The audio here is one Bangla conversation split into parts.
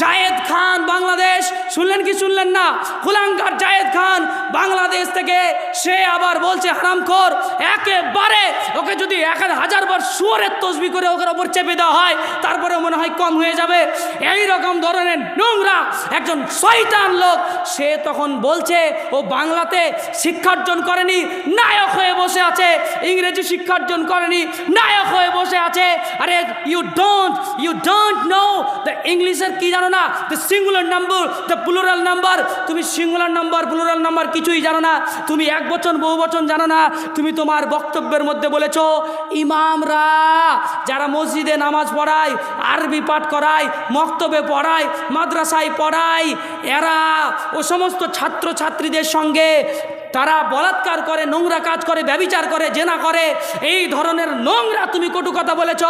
জায়েদ খান বাংলাদেশ, শুনলেন কি শুনলেন না? কুলাঙ্গার জায়েদ খান বাংলাদেশ থেকে সে আবার বলছে হারামখোর, একেবারে ওকে যদি 1000 বার শুয়োরের তসবিহ করে ওকে ওপর চেপে দেওয়া হয় তারপরে মনে হয় কম হয়ে যাবে। এই রকম ধরনের নোংরা একজন শয়তান লোক, সে তখন বলছে ও বাংলাতে শিক্ষার্জন করেনি, নায়ক হয়ে বসে আছে, ইংরেজি শিক্ষার্জন করেনি, নায়ক হয়ে বসে আছে। আরে ইউ ডোন্ট নো দ্য ইংলিশের কি জানো না, the singular number, the plural number. তুমি সিঙ্গুলার নাম্বার প্লুরাল নাম্বার কিছুই জানো না, তুমি এক বচন বহু বচন জানো না। তুমি তোমার বক্তব্যের মধ্যে বলেছো ইমামরা যারা মসজিদে নামাজ পড়ায়, আরবি পাঠ করায়, মক্তবে পড়ায়, মাদ্রাসায় পড়ায়, এরা ও সমস্ত ছাত্র ছাত্রীদের সঙ্গে তারা বলাৎকার করে, নোংরা কাজ করে, ব্যভিচার করে, জেনা করে, এই ধরনের নোংরা তুমি কটু কথা বলেছ।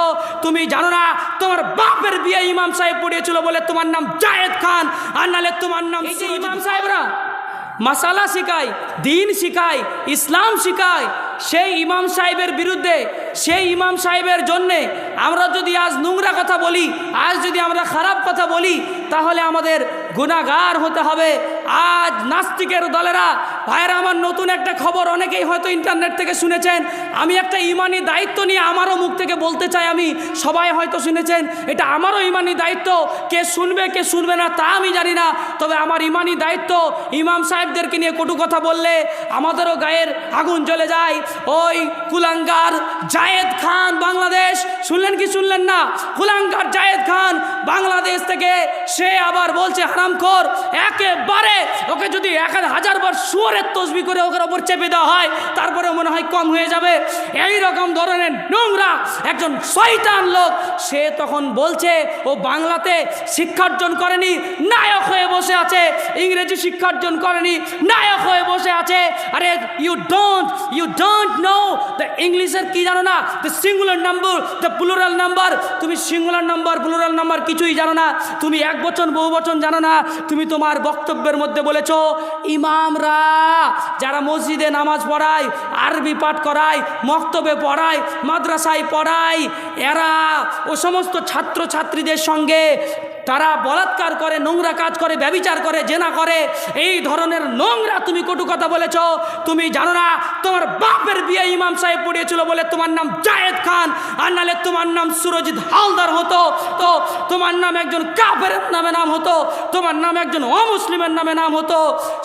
তুমি জানো না তোমার বাপের বিয়ে ইমাম সাহেব পড়িয়েছিল বলে তোমার নাম জায়েদ খান, আর নাহলে তোমার নাম ইমাম সাহেবরা মাসালা শিখায়, দিন শিখায়, ইসলাম শিখায়। সেই ইমাম সাহেবের বিরুদ্ধে, সেই ইমাম সাহেবের জন্যে আমরা যদি আজ নোংরা কথা বলি, আজ যদি আমরা খারাপ কথা বলি, তাহলে আমাদের গুনাহগার হতে হবে। আজ নাস্তিকের দলেরা, ভাইয়েরা আমার নতুন একটা খবর অনেকেই হয়তো ইন্টারনেট থেকে শুনেছেন, আমি একটা ইমানি দায়িত্ব নিয়ে আমারও মুখ থেকে বলতে চাই। আমি সবাই হয়তো শুনেছেন, এটা আমারও ইমানি দায়িত্ব। কে শুনবে কে শুনবে না তা আমি জানি না, তবে আমার ইমানি দায়িত্ব। ইমাম সাহেবদেরকে নিয়ে কটু কথা বললে আমাদেরও গায়ের আগুন জ্বলে যায়। ওই কুলাঙ্গার জায়েদ খান বাংলাদেশ, শুনলেন কি শুনলেন না? কুলাঙ্গার জায়েদ খান বাংলাদেশ থেকে সে আবার বলছে হারামখোর, একেবারে ওকে যদি 1000 বার শুয়োরের তসবিহ করে ওকে ওপর চেপে দেওয়া হয় তারপরে মনে হয় কম হয়ে যাবে। এই রকম ধরনের নোংরা একজন শয়তান লোক, সে তখন বলছে ও বাংলাতে শিক্ষার্জন করেনি, নায়ক হয়ে বসে আছে, ইংরেজি শিক্ষার্জন করেনি, নায়ক হয়ে বসে আছে। আরে ইউ ডোন্ট নো দ্য ইংলিশের কি জানো না, the singular number, the plural number. তুমি সিঙ্গুলার নাম্বার প্লুরাল নাম্বার কিছুই জানো না, তুমি এক বচন বহু বচন জানো না। তুমি তোমার বক্তব্যের মধ্যে বলেছো ইমামরা যারা মসজিদে নামাজ পড়ায়, আরবি পাঠ করায়, মক্তবে পড়ায়, মাদ্রাসায় পড়ায়, এরা ও সমস্ত ছাত্র ছাত্রীদের সঙ্গে তারা বলাৎকার করে, নোংরা কাজ করে, ব্যভিচার করে, জেনা করে, এই ধরনের নোংরা তুমি কটু কথা বলেছ। তুমি জানো না তোমার বাপের বিয়ে ইমাম সাহেব পড়িয়েছিল বলে তোমার নাম জায়েদ খান, আর নাহলে তোমার নাম সুরজিৎ হালদার হতো, তো তোমার নাম একজন কাফেরের নামে নাম হতো, তোমার নাম একজন অমুসলিমের নামে নাম হতো।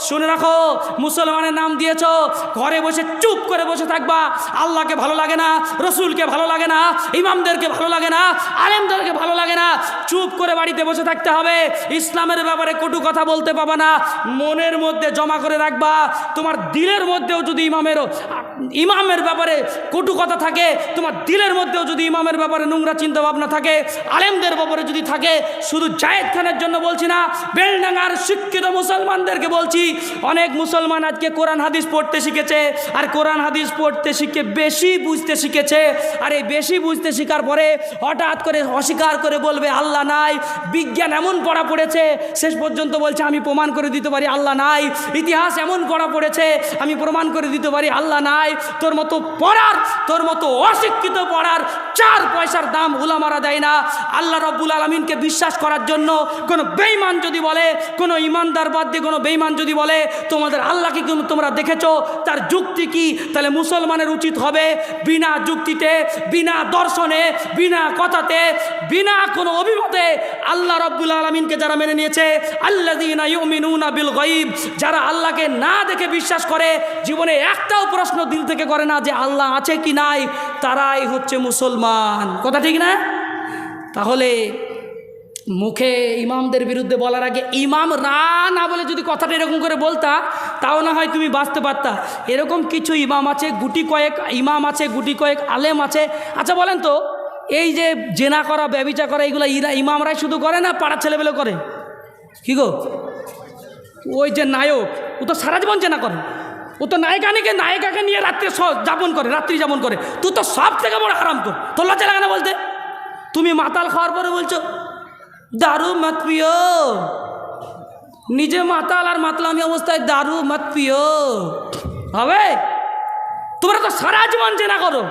শুনে রাখো, মুসলমানের নাম দিয়েছ, ঘরে বসে চুপ করে বসে থাকবা। আল্লাহকে ভালো লাগে না, রসুলকে ভালো লাগে না, ইমামদেরকে ভালো লাগে না, আলেমদেরকে ভালো লাগে না, চুপ করে বাড়িতে বসে থাকতে হবে। ইসলামের ব্যাপারে কটু কথা বলতে পাবা না, মনের মধ্যে জমা করে রাখবা। তোমার দিলের মধ্যেও যদি ইমামের ব্যাপারে কটু কথা থাকে, তোমার দিলের মধ্যেও যদি ইমামের ব্যাপারে নোংরা চিন্তা ভাবনা থাকে, আলেমদের ব্যাপারে যদি থাকে, শুধু জায়েদ খানের জন্য বলছি না, বেলডাঙ্গার শিক্ষিত মুসলমানদেরকে বলছি। অনেক মুসলমান আজকে কোরআন হাদিস পড়তে শিখেছে, আর কোরআন হাদিস পড়তে শিখে বেশি বুঝতে শিখেছে। আর এই বেশি বুঝতে শেখার পরে হঠাৎ করে অস্বীকার করে বলবে আল্লাহ নাই। বিজ্ঞান এমন পড়া পড়েছে, শেষ পর্যন্ত বলছে আমি প্রমাণ করে দিতে পারি আল্লাহ নাই। ইতিহাস এমন পড়া পড়েছে, আমি প্রমাণ করে দিতে পারি আল্লাহ নাই। তোর মতো পড়ার, তোর মতো অশিক্ষিত পড়ার 4 পয়সার দাম উলামারা দেয় না। আল্লাহ রাব্বুল আলামিনকে বিশ্বাস করার জন্য কোনো বেঈমান যদি বলে, কোনো ইমানদার বাদ দিয়ে কোনো বেঈমান যদি বলে তোমাদের আল্লাহকে তোমরা দেখেছো, তার যুক্তি কি? তাহলে মুসলমানের উচিত হবে বিনা যুক্তিতে, বিনা দর্শনে, বিনা কথাতে, বিনা কোনো অভিমতে আল্লাহ রাব্বুল আলামিনকে যারা মেনে নিয়েছে, আল্লাযীনা ইউমিনুনা বিল গায়ব, যারা আল্লাহকে না দেখে বিশ্বাস করে, জীবনে একটাও প্রশ্ন দিল থেকে করে না যে আল্লাহ আছে কি নাই, তারাই হচ্ছে মুসলমান। কথা ঠিক না? তাহলে মুখে ইমামদের বিরুদ্ধে বলার আগে ইমাম না বলে যদি কথাটা এরকম করে বলতা, তাও না হয় তুমি বাঁচতে পারতা। এরকম কিছু ইমাম আছে, গুটি কয়েক ইমাম আছে, গুটি কয়েক আলেম আছে। আচ্ছা বলেন তো, এই যে জেনা করা, ব্যভিচার করা, এগুলো ইমামরাই শুধু করে না পাড়ার ছেলেবেলে করে? কি গো, ওই যে নায়ক, ও তো সারা জীবন জেনা করে, ও তো নায়িকাকে নিয়ে রাত্রি যাপন করে। তুই তো সব থেকে বড় হারাম কর, তোর লজ্জা লাগে না বলতে? তুমি মাতাল খাওয়ার পরে বলছো দারু মত পিও, নিজে মাতাল আর মাতলামি অবস্থায় দারু মত পিও হবে? তোমরা তো সারা জীবন জেনা করো,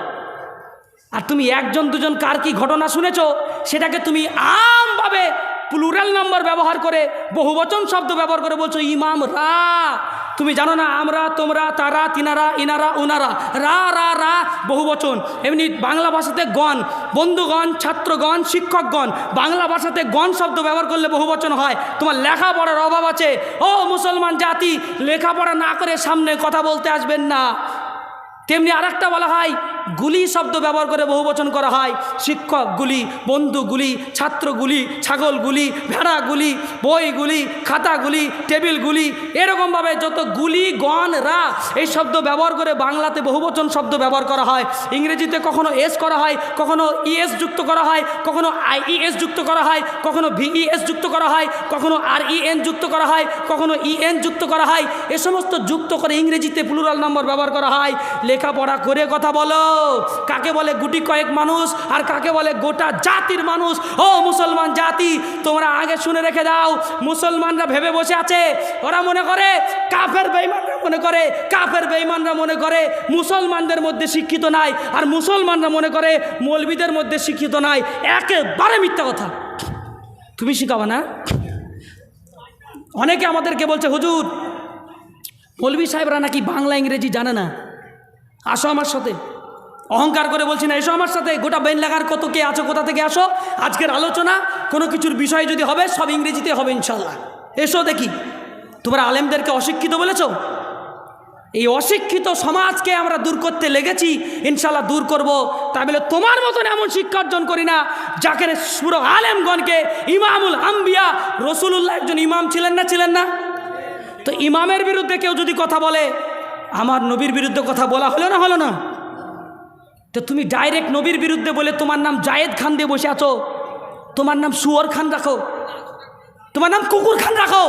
আর তুমি একজন দুজন কার কি ঘটনা শুনেছো সেটাকে তুমি আমভাবে প্লুরাল নাম্বার ব্যবহার করে বহুবচন শব্দ ব্যবহার করে বলছো ইমামরা। তুমি জানো না আমরা, তোমরা, তারা, তিনারা, ইনারা, উনারা, রা রা রা বহুবচন। এমনি বাংলা ভাষাতে গণ, বন্ধুগণ, ছাত্রগণ, শিক্ষকগণ, বাংলা ভাষাতে গণ শব্দ ব্যবহার করলে বহুবচন হয়। তোমার লেখাপড়ার অভাব আছে ও মুসলমান জাতি, লেখাপড়া না করে সামনে কথা বলতে আসবেন না। তেমনি আরেকটা বলা হয় গুলি শব্দ ব্যবহার করে বহুবচন করা হয়। শিক্ষকগুলি, বন্ধুগুলি, ছাত্রগুলি, ছাগলগুলি, ভেড়াগুলি, বইগুলি, খাতাগুলি, টেবিলগুলি, এরকমভাবে যত গুলি, গণ, রা এই শব্দ ব্যবহার করে বাংলাতে বহুবচন শব্দ ব্যবহার করা হয়। ইংরেজিতে কখনো এস করা হয়, কখনো ইএস যুক্ত করা হয়, কখনো আইইএস যুক্ত করা হয়, কখনো ভিইএস যুক্ত করা হয়, কখনো আরইএন যুক্ত করা হয়, কখনো ইএন যুক্ত করা হয়। এ সমস্ত যুক্ত করে ইংরেজিতে প্লুরাল নম্বর ব্যবহার করা হয়। লেখাপড়া করে কথা বলো, কাকে বলে গুটি কয়েক মানুষ আর কাকে বলে গোটা জাতির মানুষ। ও মুসলমান জাতি, তোমরা আগে শুনে রেখে দাও, মুসলমানরা ভেবে বসে আছে, ওরা মনে করে কাফের বেঈমানরা মনে করে, কাফের বেঈমানরা মনে করে মুসলমানদের মধ্যে শিক্ষিত নাই, আর মুসলমানরা মনে করে মৌলবীদের মধ্যে শিক্ষিত নাই। একেবারে মিথ্যা কথা। তুমি শিখাবা না? অনেকে আমাদেরকে বলছে হুজুর মৌলবী সাহেবরা নাকি বাংলা ইংরেজি জানে না। আসো আমার সাথে, অহংকার করে বলছি না, এসো আমার সাথে, গোটা বেন লাগার কত কে আছো, কোথা থেকে আসো। আজকের আলোচনা কোনো কিছুর বিষয় যদি হবে সব ইংরেজিতে হবে ইনশাল্লাহ। এসো দেখি। তোমরা আলেমদেরকে অশিক্ষিত বলেছ, এই অশিক্ষিত সমাজকে আমরা দূর করতে লেগেছি, ইনশাল্লাহ দূর করব। তাই বলে তোমার মতন এমন শিক্ষা অর্জন করি না যাকে পুরো আলেমগণকে ইমামুল আম্বিয়া, রসুলুল্লাহ একজন ইমাম ছিলেন না, ছিলেন না? তো ইমামের বিরুদ্ধে কেউ যদি কথা বলে, আমার নবীর বিরুদ্ধে কথা বলা হলো না, হলো না? তো তুমি ডাইরেক্ট নবীর বিরুদ্ধে বলে তোমার নাম জায়েদ খান দিয়ে বসে আছো, তোমার নাম শুয়োর খান রাখো, তোমার নাম কুকুর খান রাখো,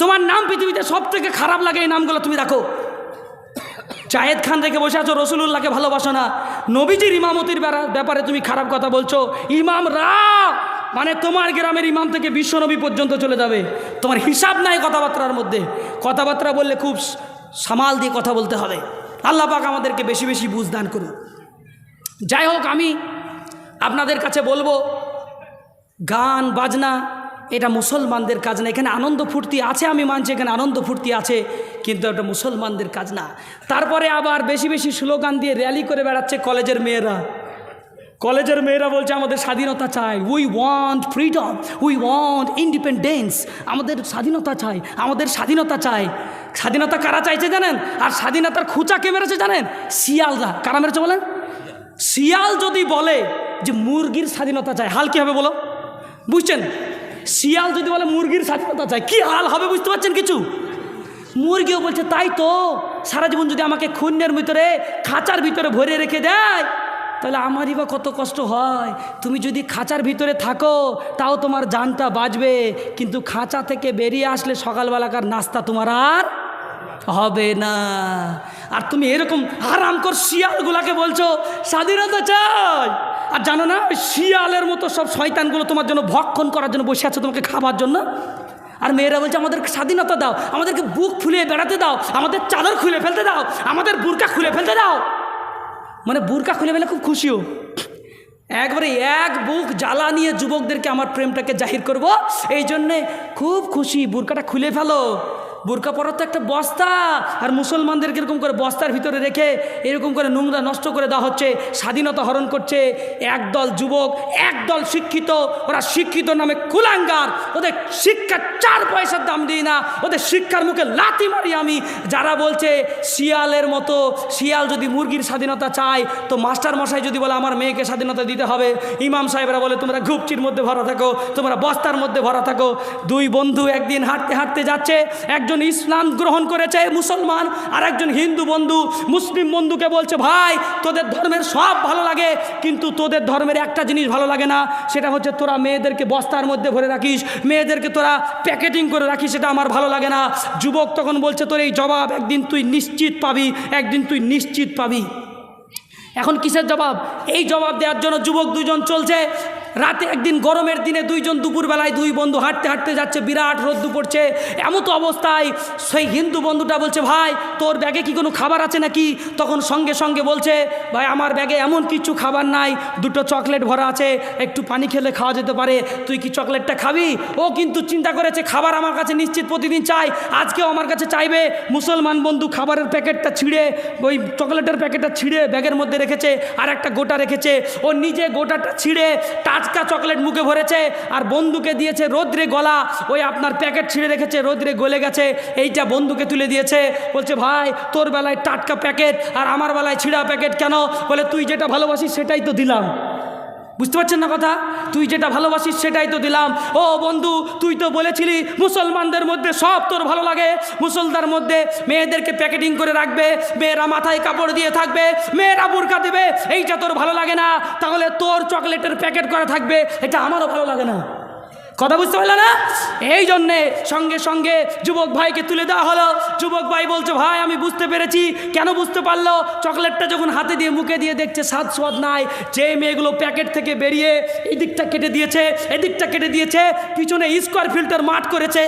তোমার নাম পৃথিবীতে সব থেকে খারাপ লাগে এই নামগুলো তুমি রাখো। জায়েদ খান রেখে বসে আছো, রসুলুল্লাহকে ভালোবাসো না, নবীজির ইমামতির ব্যাপারে তুমি খারাপ কথা বলছো। ইমামরা মানে তোমার গ্রামের ইমাম থেকে বিশ্বনবী পর্যন্ত চলে যাবে, তোমার হিসাব নাই কথাবার্তার মধ্যে। কথাবার্তা বললে খুব সামাল দিয়ে কথা বলতে হবে। আল্লাহ পাক আমাদেরকে বেশি বেশি বুঝ দান করুন। যাই হোক, আমি আপনাদের কাছে বলবো, গান বাজনা এটা মুসলমানদের কাজ না। এখানে আনন্দ ফুর্তি আছে, আমি মানছি এখানে আনন্দ ফুর্তি আছে, কিন্তু এটা মুসলমানদের কাজ না। তারপরে আবার বেশি বেশি স্লোগান দিয়ে র্যালি করে বেড়াচ্ছে কলেজের মেয়েরা। কলেজের মেয়েরা বলছে আমাদের স্বাধীনতা চাই, we want freedom, we want independence, আমাদের স্বাধীনতা চাই, আমাদের স্বাধীনতা চাই। স্বাধীনতা কারা চাইছে জানেন? আর স্বাধীনতার খুঁচা কে মেরেছে জানেন? শিয়ালরা। কারা মেরেছে বলেন? শিয়াল যদি বলে যে মুরগির স্বাধীনতা চাই, হাল কী হবে বলো? বুঝছেন? শিয়াল যদি বলে মুরগির স্বাধীনতা চাই, কি হাল হবে বুঝতে পারছেন কিছু? মুরগিও বলছে তাই তো, সারা জীবন যদি আমাকে খুন্নের ভিতরে, খাঁচার ভিতরে ভরে রেখে দেয়, তাহলে আমারই বা কত কষ্ট হয়। তুমি যদি খাঁচার ভিতরে থাকো তাও তোমার জানটা বাঁচবে, কিন্তু খাঁচা থেকে বেরিয়ে আসলে সকালবেলাকার নাস্তা তোমার আর হবে না। আর তুমি এরকম হারামখোর শিয়ালগুলাকে বলছো স্বাধীনতা চাই, আর জানো না ওই শিয়ালের মতো সব শয়তানগুলো তোমার জন্য ভক্ষণ করার জন্য বসে আছে, তোমাকে খাবার জন্য। আর মেয়েরা বলছে আমাদেরকে স্বাধীনতা দাও, আমাদেরকে বুক ফুলিয়ে বেড়াতে দাও, আমাদের চাদর খুলে ফেলতে দাও, আমাদের বুরকা খুলে ফেলতে দাও। মানে বুরকা খুলে ফেলে খুব খুশিও, একবারে এক বুক জ্বালা নিয়ে যুবকদেরকে আমার প্রেমটাকে জাহির করব, এই জন্যে খুব খুশি। বুরকাটা খুলে ফেলো। বুরকা পরা তো একটা বস্তা, আর মুসলমানদেরকে এরকম করে বস্তার ভিতরে রেখে এরকম করে নোংরা নষ্ট করে দেওয়া হচ্ছে, স্বাধীনতা হরণ করছে একদল যুবক, একদল শিক্ষিত। ওরা শিক্ষিত নামে কুলাঙ্গার, ওদের শিক্ষার 4 পয়সার দাম দিই না, ওদের শিক্ষার মুখে লাথি মারি আমি। যারা বলছে শিয়ালের মতো, শিয়াল যদি মুরগির স্বাধীনতা চায়, তো মাস্টার মশাই যদি বলে আমার মেয়েকে স্বাধীনতা দিতে হবে, ইমাম সাহেবরা বলে তোমরা ঘুপচির মধ্যে ভরা থাকো, তোমরা বস্তার মধ্যে ভরা থাকো। 2 বন্ধু একদিন হাঁটতে হাঁটতে যাচ্ছে, একজন ইসলাম গ্রহণ করেছে মুসলমান, আর একজন হিন্দু বন্ধু মুসলিম বন্ধুকে বলছে ভাই তোদের ধর্মের সব ভালো লাগে, কিন্তু তোদের ধর্মের একটা জিনিস ভালো লাগে না, সেটা হচ্ছে তোরা মেয়েদেরকে বস্তার মধ্যে ভরে রাখিস, মেয়েদেরকে তোরা প্যাকেটিং করে রাখিস, সেটা আমার ভালো লাগে না। যুবক তখন বলছে তোর এই জবাব একদিন তুই নিশ্চিত পাবি, একদিন তুই নিশ্চিত পাবি। এখন কিসের জবাব? এই জবাব দেওয়ার জন্য যুবক 2 জন চলছে, রাতে একদিন গরমের দিনে দুইজন দুপুরবেলায় দুই বন্ধু হাঁটতে হাঁটতে যাচ্ছে, বিরাট রোদ্দু পড়ছে। এমতো অবস্থায় সেই হিন্দু বন্ধুটা বলছে, ভাই তোর ব্যাগে কি কোনো খাবার আছে নাকি? তখন সঙ্গে সঙ্গে বলছে, ভাই আমার ব্যাগে এমন কিছু খাবার নাই, দুটো চকলেট ভরা আছে, একটু পানি খেলে খাওয়া যেতে পারে, তুই কি চকলেটটা খাবি? ও কিন্তু চিন্তা করেছে খাবার আমার কাছে নিশ্চিত প্রতিদিন চাই, আজকেও আমার কাছে চাইবে। মুসলমান বন্ধু খাবারের প্যাকেটটা ছিঁড়ে, ওই চকলেটের প্যাকেটটা ছিঁড়ে ব্যাগের মধ্যে রেখেছে, আর একটা গোটা রেখেছে। ও নিজে গোটাটা ছিঁড়ে টাটকা চকলেট মুখে ভরেছে, আর বন্ধুকে দিয়েছে রোদ্রে গলা। ওই আপনার প্যাকেট ছিঁড়ে রেখেছে, রোদ্রে গলে গেছে, এইটা বন্ধুকে তুলে দিয়েছে। বলছে, ভাই তোর বেলায় টাটকা প্যাকেট আর আমার বেলায় ছিঁড়া প্যাকেট কেন? বলে, তুই যেটা ভালোবাসিস সেটাই তো দিলাম। বুঝতে পারছেন না কথা? তুই যেটা ভালোবাসিস সেটাই তো দিলাম। ও বন্ধু, তুই তো বলেছিলি মুসলমানদের মধ্যে সব তোর ভালো লাগে, মুসলমানদের মধ্যে মেয়েদেরকে প্যাকেটিং করে রাখবে, মেয়েরা মাথায় কাপড় দিয়ে থাকবে, মেয়েরা বুরকা দেবে, এইটা তোর ভালো লাগে না? তাহলে তোর চকলেটের প্যাকেট করা থাকবে, এটা আমারও ভালো লাগে না। কথা বুঝতে পারলে না? এই জন্যে সঙ্গে সঙ্গে যুবক ভাইকে তুলে দেওয়া হলো। যুবক ভাই বলছে, ভাই আমি বুঝতে পেরেছি। কেন বুঝতে পারলো? চকলেটটা যখন হাতে দিয়ে মুখে দিয়ে দেখছে স্বাদ সোয়াদ নাই। যে মেয়েগুলো প্যাকেট থেকে বেরিয়ে এদিকটা কেটে দিয়েছে, এদিকটা কেটে দিয়েছে, পিছনে স্কোয়ার ফিল্টার মাঠ করেছে,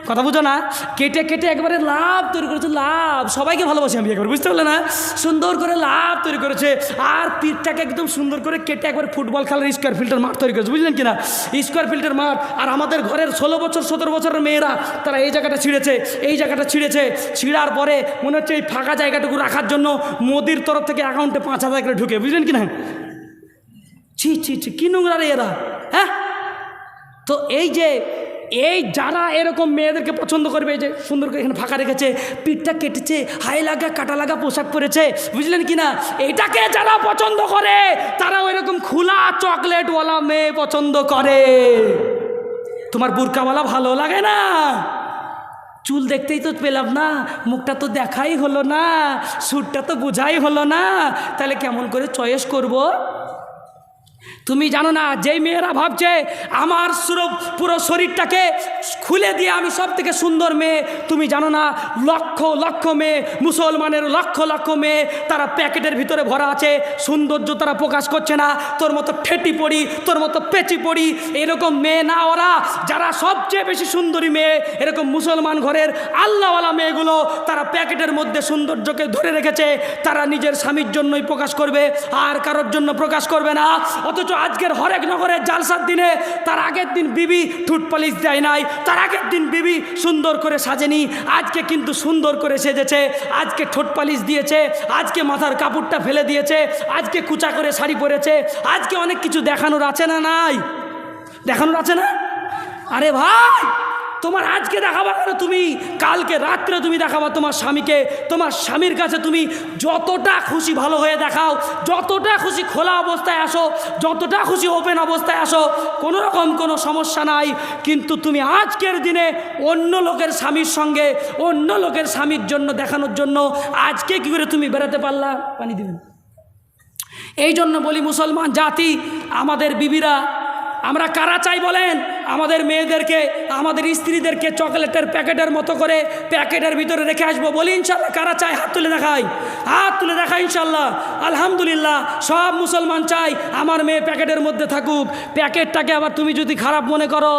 কথা বুঝো না? কেটে কেটে একবারে লাভ তৈরি করেছে, লাভ। সবাইকে ভালোবাসি আমি একবার, বুঝতে পারলে না? সুন্দর করে লাভ তৈরি করেছে, আর পিঠটাকে একদম সুন্দর করে কেটে একবার ফুটবল খেলার স্কোয়ার ফিল্টার মাঠ তৈরি করেছে, বুঝলেন কিনা? স্কোয়ার ফিল্টার মাঠ। আর আমাদের ঘরের 16 বছর 17 বছরের মেয়েরা, তারা এই জায়গাটা ছিঁড়েছে, এই জায়গাটা ছিঁড়েছে। ছিঁড়ার পরে মনে হচ্ছে এই ফাঁকা জায়গাটুকু রাখার জন্য মোদির তরফ থেকে অ্যাকাউন্টে 5,000 করে ঢুকে, বুঝলেন কিনা? ছি ছি ছি, কি নোংরা রে এরা, হ্যাঁ? তো এই যারা এরকম মেয়েদেরকে পছন্দ করবে, এই যে সুন্দর করে এখানে ফাঁকা রেখেছে, পিঠটা কেটেছে, হাই লাগা কাটা লাগা পোশাক পরেছে, বুঝলেন কিনা? এটাকে যারা পছন্দ করে তারা ওইরকম খোলা চকলেটওয়ালা মেয়ে পছন্দ করে। তোমার বুরকাওয়ালা ভালো লাগে না? চুল দেখতেই তো পেলাম না, মুখটা তো দেখাই হলো না, সুরটা তো বোঝাই হলো না, তাহলে কেমন করে চয়েস করব? তুমি জানো না, যেই মেয়েরা ভাবছে আমার পুরো শরীরটাকে খুলে দিয়ে আমি সব থেকে সুন্দর মেয়ে, তুমি জানো না লক্ষ লক্ষ মেয়ে, মুসলমানের লক্ষ লক্ষ মেয়ে, তারা প্যাকেটের ভিতরে ভরা আছে, সৌন্দর্য তারা প্রকাশ করছে না। তোর মতো ঠেটি পড়ি, তোর মতো পেঁচি পড়ি, এরকম মেয়ে না ওরা। যারা সবচেয়ে বেশি সুন্দরী মেয়ে, এরকম মুসলমান ঘরের আল্লাহওয়ালা মেয়েগুলো, তারা প্যাকেটের মধ্যে সৌন্দর্যকে ধরে রেখেছে। তারা নিজের স্বামীর জন্যই প্রকাশ করবে, আর কারোর জন্য প্রকাশ করবে না। অথচ আজকের হরেক নগরের জালসার দিনে তার আগের দিন বিবি ঠুট পালিশ দেয় নাই, তার আগের দিন বিবি সুন্দর করে সাজেনি, আজকে কিন্তু সুন্দর করে সেজেছে, আজকে ঠোঁট পালিশ দিয়েছে, আজকে মাথার কাপড়টা ফেলে দিয়েছে, আজকে কুচা করে শাড়ি পরেছে, আজকে অনেক কিছু দেখানোর আছে না নাই? দেখানোর আছে না? আরে ভাই, তোমার আজকে দেখাবা কেন? তুমি কালকে রাত্রে তুমি দেখাবা তোমার স্বামীকে। তোমার স্বামীর কাছে তুমি যতটা খুশি ভালো হয়ে দেখাও, যতটা খুশি খোলা অবস্থায় আসো, যতটা খুশি ওপেন অবস্থায় আসো, কোনো রকম কোনো সমস্যা নাই। কিন্তু তুমি আজকের দিনে অন্য লোকের স্বামীর সঙ্গে, অন্য লোকের স্বামীর জন্য দেখানোর জন্য আজকে কী করে তুমি বেরোতে পারলা? পানি দিবেন। এই জন্য বলি, মুসলমান জাতি, আমাদের বিবিরা, আমরা কারা চাই বলেন? আমাদের মেয়েদেরকে, আমাদের স্ত্রীদেরকে চকলেটের প্যাকেটের মতো করে প্যাকেটের ভিতরে রেখে আসবো বলি ইনশাল্লাহ? কারা চাই? হাত তুলে দেখাই, হাত তুলে দেখাই ইনশাল্লাহ। আলহামদুলিল্লাহ, সব মুসলমান চাই আমার মেয়ে প্যাকেটের মধ্যে থাকুক। প্যাকেটটাকে আবার তুমি যদি খারাপ মনে করো,